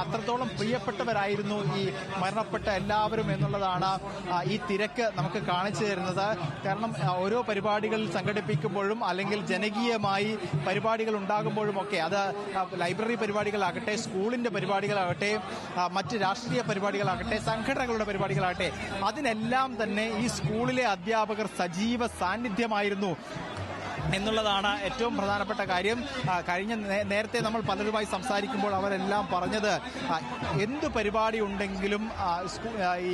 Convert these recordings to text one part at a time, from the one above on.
അത്രത്തോളം പ്രിയപ്പെട്ടവരായിരുന്നു ഈ മരണപ്പെട്ട എല്ലാവരും എന്നുള്ളതാണ് ഈ തിരക്ക് നമുക്ക് കാണിച്ചു തരുന്നത്. കാരണം ഓരോ പരിപാടികൾ സംഘടിപ്പിക്കുമ്പോഴും അല്ലെങ്കിൽ ജനകീയമായി പരിപാടികൾ ഉണ്ടാകുമ്പോഴുമൊക്കെ അത് ലൈബ്രറി പരിപാടികളാകട്ടെ, സ്കൂളിന്റെ പരിപാടികളാകട്ടെ, മറ്റ് രാഷ്ട്രീയ പരിപാടികളാകട്ടെ, സംഘടനകളുടെ പരിപാടികളാകട്ടെ, അതിനെല്ലാം തന്നെ ഈ സ്കൂളിലെ അധ്യാപകർ സജീവ സാന്നിധ്യമായിരുന്നു എന്നുള്ളതാണ് ഏറ്റവും പ്രധാനപ്പെട്ട കാര്യം. നേരത്തെ നമ്മൾ പലരുമായി സംസാരിക്കുമ്പോൾ അവരെല്ലാം പറഞ്ഞത് എന്ത് പരിപാടി ഉണ്ടെങ്കിലും ഈ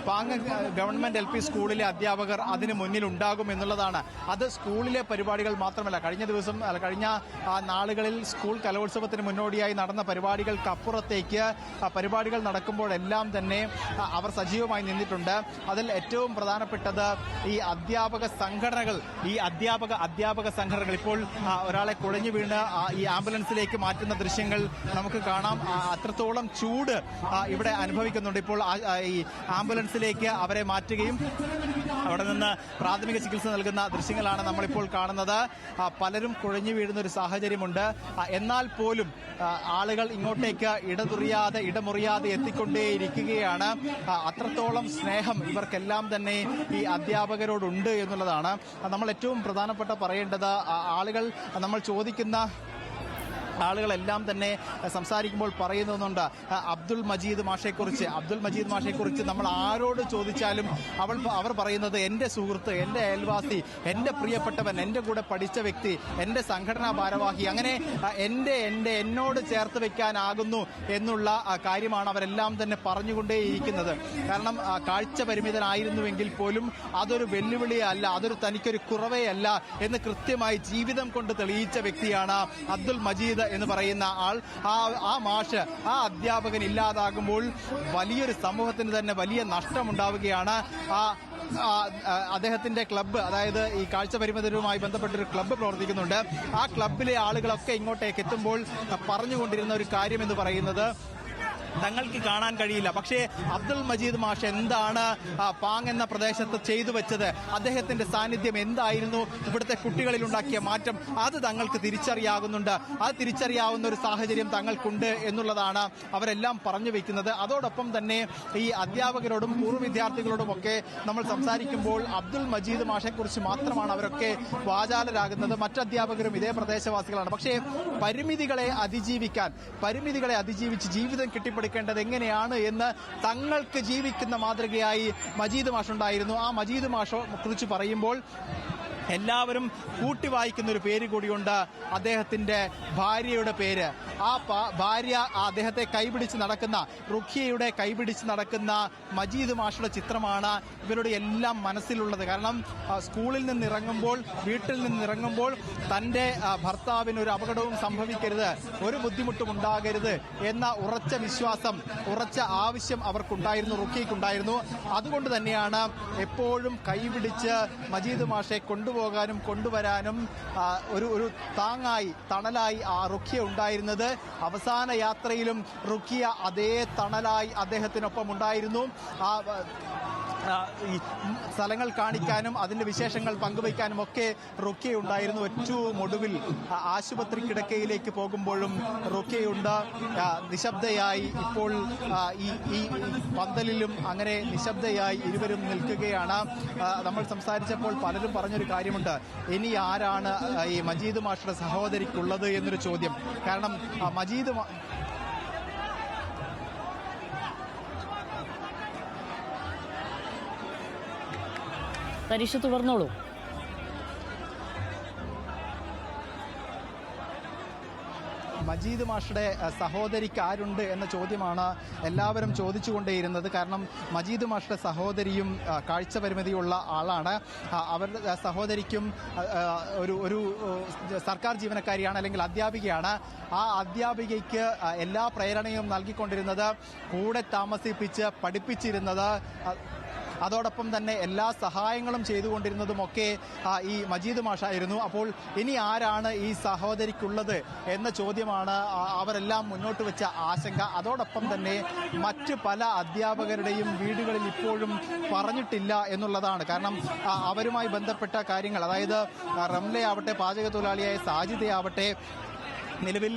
പാങ്ങ ഗവൺമെന്റ് LP സ്കൂളിലെ അധ്യാപകർ അതിന് മുന്നിൽ ഉണ്ടാകും എന്നുള്ളതാണ്. അത് സ്കൂളിലെ പരിപാടികൾ മാത്രമല്ല, കഴിഞ്ഞ നാളുകളിൽ സ്കൂൾ കലോത്സവത്തിന് മുന്നോടിയായി നടന്ന പരിപാടികൾക്കപ്പുറത്തേക്ക് പരിപാടികൾ നടക്കുമ്പോഴെല്ലാം തന്നെ അവർ സജീവമായി നിന്നിട്ടുണ്ട്. അതിൽ ഏറ്റവും പ്രധാനപ്പെട്ടത് ഈ അധ്യാപക സംഘടനകൾ, അധ്യാപക സംഘടനകൾ ഇപ്പോൾ ഒരാളെ കുഴഞ്ഞു വീണ് ഈ ആംബുലൻസിലേക്ക് മാറ്റുന്ന ദൃശ്യങ്ങൾ നമുക്ക് കാണാം. അത്രത്തോളം ചൂട് ഇവിടെ അനുഭവിക്കുന്നുണ്ട്. ഇപ്പോൾ ഈ ആംബുലൻസിലേക്ക് അവരെ മാറ്റുകയും അവിടെ നിന്ന് പ്രാഥമിക ചികിത്സ നൽകുന്ന ദൃശ്യങ്ങളാണ് നമ്മളിപ്പോൾ കാണുന്നത്. പലരും കുഴഞ്ഞു വീഴുന്ന ഒരു സാഹചര്യമുണ്ട്. എന്നാൽ പോലും ആളുകൾ ഇങ്ങോട്ടേക്ക് ഇടമുറിയാതെ എത്തിക്കൊണ്ടേയിരിക്കുകയാണ്. അത്രത്തോളം സ്നേഹം ഇവർക്കെല്ലാം തന്നെ ഈ അധ്യാപകരോടുണ്ട് എന്നുള്ളതാണ് നമ്മൾ ഏറ്റവും പ്രധാനപ്പെട്ട പറയേണ്ടത്. നമ്മൾ ചോദിക്കുന്ന ആളുകളെല്ലാം തന്നെ സംസാരിക്കുമ്പോൾ പറയുന്നുണ്ട് അബ്ദുൽ മജീദ് മാഷെക്കുറിച്ച് നമ്മൾ ആരോട് ചോദിച്ചാലും അവർ പറയുന്നത് എൻ്റെ സുഹൃത്ത്, എൻ്റെ അയൽവാസി, എൻ്റെ പ്രിയപ്പെട്ടവൻ, എൻ്റെ കൂടെ പഠിച്ച വ്യക്തി, എൻ്റെ സംഘടനാ ഭാരവാഹി, അങ്ങനെ എന്നോട് ചേർത്ത് വെക്കാനാകുന്നു എന്നുള്ള കാര്യമാണ് അവരെല്ലാം തന്നെ പറഞ്ഞുകൊണ്ടേയിരിക്കുന്നത്. കാരണം കാഴ്ച പരിമിതനായിരുന്നുവെങ്കിൽ പോലും അതൊരു വെല്ലുവിളിയല്ല, തനിക്കൊരു കുറവേ അല്ല എന്ന് കൃത്യമായി ജീവിതം കൊണ്ട് തെളിയിച്ച വ്യക്തിയാണ് അബ്ദുൽ മജീദ് എന്ന് പറയുന്ന ആൾ. ആ മാഷ്, ആ അധ്യാപകൻ ഇല്ലാതാകുമ്പോൾ വലിയൊരു സമൂഹത്തിന് തന്നെ വലിയ നഷ്ടമുണ്ടാവുകയാണ്. അദ്ദേഹത്തിന്റെ ക്ലബ്ബ്, അതായത് ഈ കാഴ്ച പരിമിതരുമായി ബന്ധപ്പെട്ടൊരു ക്ലബ്ബ് പ്രവർത്തിക്കുന്നുണ്ട്. ആ ക്ലബ്ബിലെ ആളുകളൊക്കെ ഇങ്ങോട്ടേക്ക് എത്തുമ്പോൾ പറഞ്ഞുകൊണ്ടിരുന്ന ഒരു കാര്യം എന്ന് പറയുന്നത് തങ്ങൾക്ക് കാണാൻ കഴിയില്ല, പക്ഷേ അബ്ദുൽ മജീദ് മാഷ് എന്താണ് പാങ് എന്ന പ്രദേശത്ത് ചെയ്തു വെച്ചത്, അദ്ദേഹത്തിന്റെ സാന്നിധ്യം എന്തായിരുന്നു ഇവിടുത്തെ കുട്ടികളിൽ ഉണ്ടാക്കിയ മാറ്റം, അത് തങ്ങൾക്ക് തിരിച്ചറിയാവുന്ന ഒരു സാഹചര്യം തങ്ങൾക്കുണ്ട് എന്നുള്ളതാണ് അവരെല്ലാം പറഞ്ഞു വെക്കുന്നത്. അതോടൊപ്പം തന്നെ ഈ അധ്യാപകരോടും പൂർവ്വ വിദ്യാർത്ഥികളോടുമൊക്കെ നമ്മൾ സംസാരിക്കുമ്പോൾ അബ്ദുൽ മജീദ് മാഷെക്കുറിച്ച് മാത്രമാണ് അവരൊക്കെ വാചാലരാകുന്നത്. മറ്റധ്യാപകരും ഇതേ പ്രദേശവാസികളാണ്. പക്ഷേ പരിമിതികളെ അതിജീവിച്ച് ജീവിതം കെട്ടിപ്പടുക്കേണ്ടത് എങ്ങനെയാണ് എന്ന് തങ്ങൾക്ക് ജീവിക്കുന്ന മാതൃകയായി മജീദ് മാഷുണ്ടായിരുന്നു. ആ മജീദ് മാഷെ കുറിച്ച് പറയുമ്പോൾ എല്ലാവരും കൂട്ടി വായിക്കുന്ന ഒരു പേര് കൂടിയുണ്ട്, അദ്ദേഹത്തിന്റെ ഭാര്യയുടെ പേര്. ആ ഭാര്യ അദ്ദേഹത്തെ റുഖിയയുടെ കൈപിടിച്ച് നടക്കുന്ന മജീദ് മാഷയുടെ ചിത്രമാണ് ഇവരുടെ എല്ലാം മനസ്സിലുള്ളത്. കാരണം സ്കൂളിൽ നിന്നിറങ്ങുമ്പോൾ, വീട്ടിൽ നിന്നിറങ്ങുമ്പോൾ തന്റെ ഭർത്താവിന് ഒരു അപകടവും സംഭവിക്കരുത്, ഒരു ബുദ്ധിമുട്ടും ഉണ്ടാകരുത് എന്ന ഉറച്ച വിശ്വാസം, ഉറച്ച ആവശ്യം അവർക്കുണ്ടായിരുന്നു, റുഖിയയ്ക്കുണ്ടായിരുന്നു. അതുകൊണ്ട് തന്നെയാണ് എപ്പോഴും കൈപിടിച്ച് മജീദ് മാഷെ കൊണ്ടുപോകാനും കൊണ്ടുവരാനും ഒരു താങ്ങായി, തണലായി ആ റുഖിയ ഉണ്ടായിരുന്നത്. അവസാന യാത്രയിലും റുഖിയ അതേ തണലായി അദ്ദേഹത്തിനൊപ്പം ഉണ്ടായിരുന്നു. ഈ സ്ഥലങ്ങൾ കാണിക്കാനും അതിന്റെ വിശേഷങ്ങൾ പങ്കുവയ്ക്കാനും ഒക്കെ റുഖിയ ഉണ്ടായിരുന്നു. ഏറ്റവും ഒടുവിൽ ആശുപത്രി കിടക്കയിലേക്ക് പോകുമ്പോഴും റുഖിയയുണ്ട്, നിശബ്ദയായി. ഇപ്പോൾ ഈ പന്തലിലും അങ്ങനെ നിശബ്ദയായി ഇരുവരും നിൽക്കുകയാണ്. നമ്മൾ സംസാരിച്ചപ്പോൾ പലരും പറഞ്ഞൊരു കാര്യമുണ്ട്, ഇനി ആരാണ് ഈ മജീദ് മാഷയുടെ സഹോദരിക്കുള്ളത് എന്നൊരു ചോദ്യം. കാരണം മജീദ് തരീഷ തുടർന്നോളൂ. മജീദ് മാഷയുടെ സഹോദരിക്ക് ആരുണ്ട് എന്ന ചോദ്യമാണ് എല്ലാവരും ചോദിച്ചുകൊണ്ടേയിരുന്നത്. കാരണം മജീദ് മാഷയുടെ സഹോദരിയും കാഴ്ച പരിമിതിയുള്ള ആളാണ്. അവരുടെ സഹോദരിക്കും ഒരു സർക്കാർ ജീവനക്കാരിയാണ്, അല്ലെങ്കിൽ അധ്യാപികയാണ്. ആ അധ്യാപികയ്ക്ക് എല്ലാ പ്രേരണയും നൽകിക്കൊണ്ടിരുന്നത്, കൂടെ താമസിപ്പിച്ച് പഠിപ്പിച്ചിരുന്നത്, അതോടൊപ്പം തന്നെ എല്ലാ സഹായങ്ങളും ചെയ്തുകൊണ്ടിരുന്നതുമൊക്കെ ഈ മജീദ് മാഷായിരുന്നു. അപ്പോൾ ഇനി ആരാണ് ഈ സഹോദരിക്കുള്ളത് എന്ന ചോദ്യമാണ് അവരെല്ലാം മുന്നോട്ട് വെച്ച ആശങ്ക. അതോടൊപ്പം തന്നെ മറ്റ് പല അധ്യാപകരുടെയും വീടുകളിൽ ഇപ്പോഴും പറഞ്ഞിട്ടില്ല എന്നുള്ളതാണ്. കാരണം അവരുമായി ബന്ധപ്പെട്ട കാര്യങ്ങൾ, അതായത് റംലയാവട്ടെ, പാചക തൊഴിലാളിയായ സാജിദയാവട്ടെ, നിലവിൽ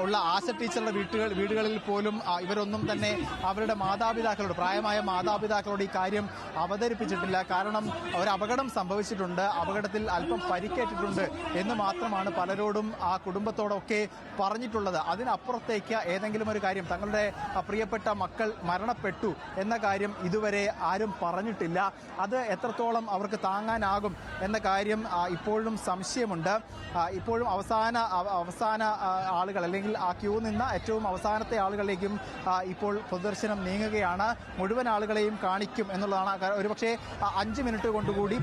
ഉള്ള ആശ ടീച്ചറുടെ വീടുകളിൽ പോലും ഇവരൊന്നും തന്നെ അവരുടെ മാതാപിതാക്കളോട്, പ്രായമായ മാതാപിതാക്കളോട് ഈ കാര്യം അവതരിപ്പിച്ചിട്ടില്ല. കാരണം ഒരു അപകടം സംഭവിച്ചിട്ടുണ്ട്, അപകടത്തിൽ അല്പം പരിക്കേറ്റിട്ടുണ്ട് എന്ന് മാത്രമാണ് പലരോടും ആ കുടുംബത്തോടൊക്കെ പറഞ്ഞിട്ടുള്ളത്. അതിനപ്പുറത്തേക്ക് ഏതെങ്കിലും ഒരു കാര്യം, തങ്ങളുടെ പ്രിയപ്പെട്ട മക്കൾ മരണപ്പെട്ടു എന്ന കാര്യം ഇതുവരെ ആരും പറഞ്ഞിട്ടില്ല. അത് എത്രത്തോളം അവർക്ക് താങ്ങാനാകും എന്ന കാര്യം ഇപ്പോഴും സംശയമുണ്ട്. ഇപ്പോഴും അവസാന ആളുകൾ, അല്ലെങ്കിൽ ആ ക്യൂ നിന്ന ഏറ്റവും അവസാനത്തെ ആളുകളിലേക്കും ഇപ്പോൾ പൊതുദർശനം നീങ്ങുകയാണ്. മുഴുവൻ ആളുകളെയും കാണിക്കും എന്നുള്ളതാണ്. ഒരുപക്ഷെ 5 മിനിറ്റ് കൊണ്ടുകൂടി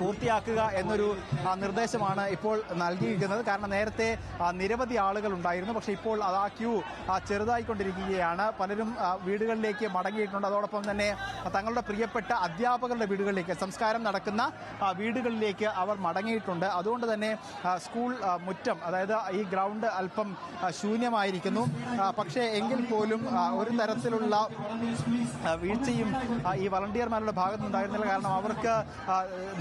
പൂർത്തിയാക്കുക എന്നൊരു നിർദ്ദേശമാണ് ഇപ്പോൾ നൽകിയിരിക്കുന്നത്. കാരണം നേരത്തെ നിരവധി ആളുകൾ ഉണ്ടായിരുന്നു, പക്ഷേ ഇപ്പോൾ ആ ക്യൂ ചെറുതായിക്കൊണ്ടിരിക്കുകയാണ്. പലരും വീടുകളിലേക്ക് മടങ്ങിയിട്ടുണ്ട്. അതോടൊപ്പം തന്നെ തങ്ങളുടെ പ്രിയപ്പെട്ട അധ്യാപകരുടെ വീടുകളിലേക്ക്, സംസ്കാരം നടക്കുന്ന വീടുകളിലേക്ക് അവർ മടങ്ങിയിട്ടുണ്ട്. അതുകൊണ്ട് തന്നെ സ്കൂൾ മുറ്റം, അതായത് ഈ ഗ്രൗണ്ട് അല്പം ശൂന്യമായിരിക്കുന്നു. പക്ഷേ എങ്കിൽ പോലും ഒരു തരത്തിലുള്ള വീഴ്ചയും ഈ വളണ്ടിയർമാരുടെ ഭാഗത്തുനിന്നുണ്ടായിരുന്നില്ല. കാരണം അവർക്ക്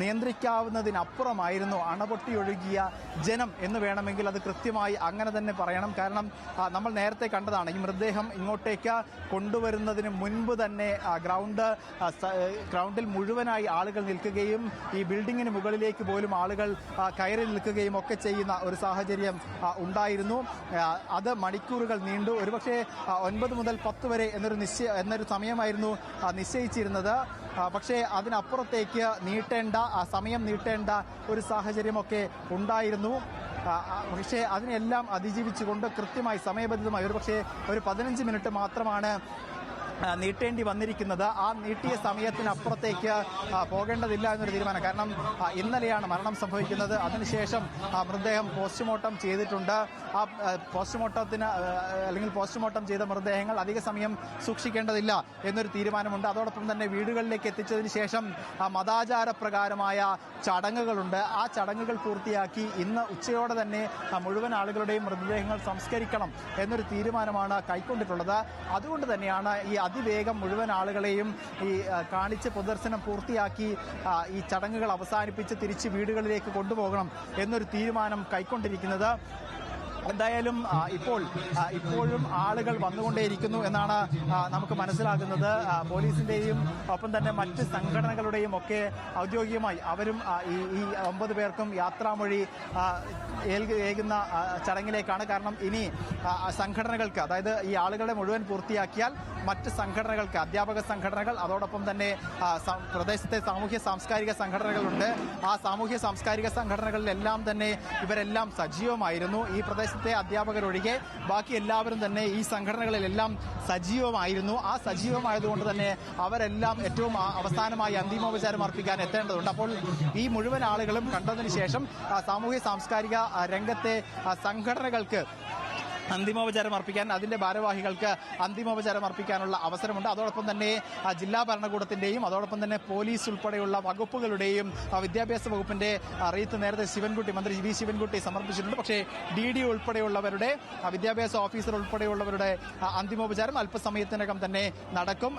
നിയന്ത്രിക്കാവുന്നതിനപ്പുറമായിരുന്നു അണപൊട്ടിയൊഴുകിയ ജനം എന്ന് വേണമെങ്കിൽ അത് കൃത്യമായി അങ്ങനെ തന്നെ പറയണം. കാരണം നമ്മൾ നേരത്തെ കണ്ടതാണ്, ഈ മൃതദേഹം ഇങ്ങോട്ടേക്ക് കൊണ്ടുവരുന്നതിന് മുൻപ് തന്നെ ഗ്രൗണ്ടിൽ മുഴുവനായി ആളുകൾ നിൽക്കുകയും ഈ ബിൽഡിങ്ങിന് മുകളിലേക്ക് പോലും ആളുകൾ കയറി നിൽക്കുകയും ഒക്കെ ചെയ്യുന്ന ഒരു സാഹചര്യം ഉണ്ടായിരുന്നു. അത് മണിക്കൂറുകൾ നീണ്ടു. ഒരുപക്ഷെ 9 മുതൽ 10 വരെ എന്നൊരു സമയമായിരുന്നു നിശ്ചയിച്ചിരുന്നത്. പക്ഷേ അതിനപ്പുറത്തേക്ക് സമയം നീട്ടേണ്ട ഒരു സാഹചര്യമൊക്കെ ഉണ്ടായിരുന്നു. പക്ഷേ അതിനെല്ലാം അതിജീവിച്ചുകൊണ്ട് കൃത്യമായി സമയബന്ധിതമായി ഒരുപക്ഷെ ഒരു 15 മിനിറ്റ് മാത്രമാണ് നീട്ടേണ്ടി വന്നിരിക്കുന്നത്. ആ നീട്ടിയ സമയത്തിനപ്പുറത്തേക്ക് പോകേണ്ടതില്ല എന്നൊരു തീരുമാനം. കാരണം ഇന്നലെയാണ് മരണം സംഭവിക്കുന്നത്. അതിനുശേഷം മൃതദേഹം പോസ്റ്റ്മോർട്ടം ചെയ്തിട്ടുണ്ട്. ആ പോസ്റ്റ്മോർട്ടം ചെയ്ത മൃതദേഹങ്ങൾ അധിക സമയം സൂക്ഷിക്കേണ്ടതില്ല എന്നൊരു തീരുമാനമുണ്ട്. അതോടൊപ്പം തന്നെ വീടുകളിലേക്ക് എത്തിച്ചതിന് ശേഷം മതാചാരപ്രകാരമായ ചടങ്ങുകളുണ്ട്. ആ ചടങ്ങുകൾ പൂർത്തിയാക്കി ഇന്ന് ഉച്ചയോടെ തന്നെ മുഴുവൻ ആളുകളുടെയും മൃതദേഹങ്ങൾ സംസ്കരിക്കണം എന്നൊരു തീരുമാനമാണ് കൈക്കൊണ്ടിട്ടുള്ളത്. അതുകൊണ്ട് തന്നെയാണ് ഈ അതിവേഗം മുഴുവൻ ആളുകളെയും ഈ കാണിച്ച് പൊതുദർശനം പൂർത്തിയാക്കി ഈ ചടങ്ങുകൾ അവസാനിപ്പിച്ച് തിരിച്ച് വീടുകളിലേക്ക് കൊണ്ടുപോകണം എന്നൊരു തീരുമാനം കൈക്കൊണ്ടിരിക്കുന്നത്. എന്തായാലും ഇപ്പോഴും ആളുകൾ വന്നുകൊണ്ടേയിരിക്കുന്നു എന്നാണ് നമുക്ക് മനസ്സിലാകുന്നത്. പോലീസിന്റെയും ഒപ്പം തന്നെ മറ്റ് സംഘടനകളുടെയും ഒക്കെ ഔദ്യോഗികമായി അവരും ഈ 9 പേർക്കും യാത്രാമൊഴി ഏകുന്ന ചടങ്ങിലേക്കാണ്. കാരണം ഇനി സംഘടനകൾക്ക്, അതായത് ഈ ആളുകളെ മുഴുവൻ പൂർത്തിയാക്കിയാൽ മറ്റ് സംഘടനകൾക്ക്, അധ്യാപക സംഘടനകൾ, അതോടൊപ്പം തന്നെ പ്രദേശത്തെ സാമൂഹ്യ സാംസ്കാരിക സംഘടനകളുണ്ട്. ആ സാമൂഹ്യ സാംസ്കാരിക സംഘടനകളിലെല്ലാം തന്നെ ഇവരെല്ലാം സജീവമായിരുന്നു. ഈ പ്രദേശത്തെ അധ്യാപകരൊഴികെ ബാക്കി എല്ലാവരും തന്നെ ഈ സംഘടനകളിലെല്ലാം സജീവമായിരുന്നു. ആ സജീവമായതുകൊണ്ട് തന്നെ അവരെല്ലാം ഏറ്റവും അവസാനമായി അന്തിമോപചാരം അർപ്പിക്കാൻ എത്തേണ്ടതുണ്ട്. അപ്പോൾ ഈ മുഴുവൻ ആളുകളും കണ്ടതിന് ശേഷം സാമൂഹ്യ സാംസ്കാരിക രംഗത്തെ സംഘടനകൾക്ക് അന്തിമോപചാരം അർപ്പിക്കാൻ, അതിന്റെ ഭാരവാഹികൾക്ക് അന്തിമോപചാരം അർപ്പിക്കാനുള്ള അവസരമുണ്ട്. അതോടൊപ്പം തന്നെ ജില്ലാ ഭരണകൂടത്തിന്റെയും അതോടൊപ്പം തന്നെ പോലീസ് ഉൾപ്പെടെയുള്ള വകുപ്പുകളുടെയും വിദ്യാഭ്യാസ വകുപ്പിന്റെ റീത്ത് നേരത്തെ മന്ത്രി വി ശിവൻകുട്ടി സമർപ്പിച്ചിട്ടുണ്ട്. പക്ഷേ DD ഉൾപ്പെടെയുള്ളവരുടെ, വിദ്യാഭ്യാസ ഓഫീസർ ഉൾപ്പെടെയുള്ളവരുടെ അന്തിമോപചാരം അല്പസമയത്തിനകം തന്നെ നടക്കും.